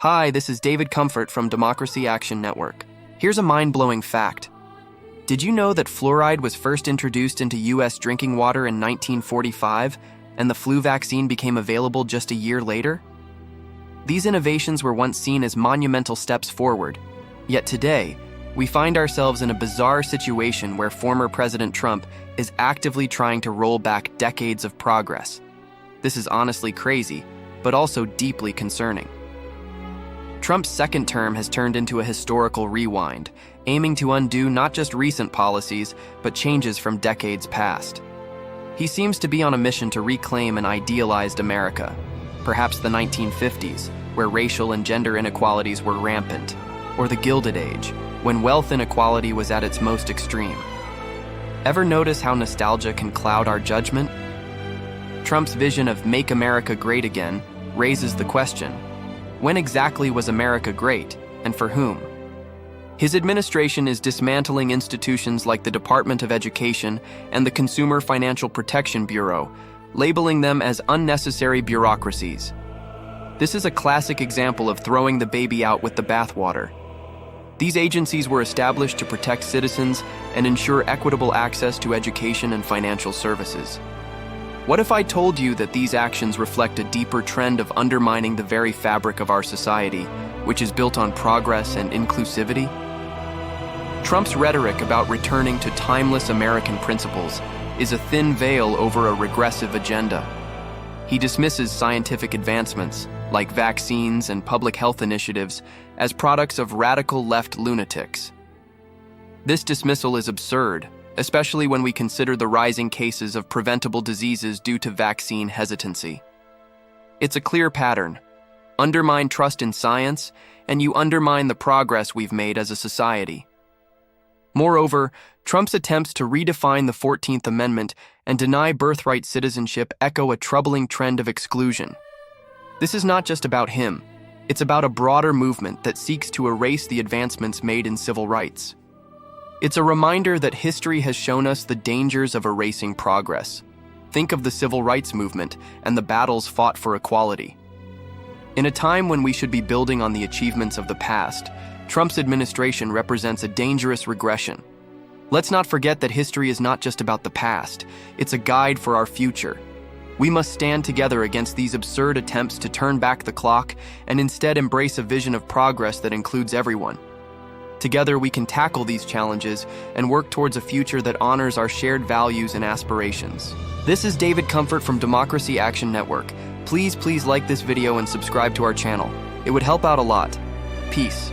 Hi, this is David Comfort from Democracy Action Network. Here's a mind-blowing fact. Did you know that fluoride was first introduced into U.S. drinking water in 1945, and the flu vaccine became available just a year later? These innovations were once seen as monumental steps forward, yet today, we find ourselves in a bizarre situation where former President Trump is actively trying to roll back decades of progress. This is honestly crazy, but also deeply concerning. Trump's second term has turned into a historical rewind, aiming to undo not just recent policies, but changes from decades past. He seems to be on a mission to reclaim an idealized America, perhaps the 1950s, where racial and gender inequalities were rampant, or the Gilded Age, when wealth inequality was at its most extreme. Ever notice how nostalgia can cloud our judgment? Trump's vision of "Make America Great Again" raises the question, when exactly was America great, and for whom? His administration is dismantling institutions like the Department of Education and the Consumer Financial Protection Bureau, labeling them as unnecessary bureaucracies. This is a classic example of throwing the baby out with the bathwater. These agencies were established to protect citizens and ensure equitable access to education and financial services. What if I told you that these actions reflect a deeper trend of undermining the very fabric of our society, which is built on progress and inclusivity? Trump's rhetoric about returning to timeless American principles is a thin veil over a regressive agenda. He dismisses scientific advancements, like vaccines and public health initiatives, as products of radical left lunatics. This dismissal is absurd, especially when we consider the rising cases of preventable diseases due to vaccine hesitancy. It's a clear pattern. Undermine trust in science, and you undermine the progress we've made as a society. Moreover, Trump's attempts to redefine the 14th Amendment and deny birthright citizenship echo a troubling trend of exclusion. This is not just about him. It's about a broader movement that seeks to erase the advancements made in civil rights. It's a reminder that history has shown us the dangers of erasing progress. Think of the civil rights movement and the battles fought for equality. In a time when we should be building on the achievements of the past, Trump's administration represents a dangerous regression. Let's not forget that history is not just about the past, it's a guide for our future. We must stand together against these absurd attempts to turn back the clock and instead embrace a vision of progress that includes everyone. Together, we can tackle these challenges and work towards a future that honors our shared values and aspirations. This is David Comfort from Democracy Action Network. Please like this video and subscribe to our channel. It would help out a lot. Peace.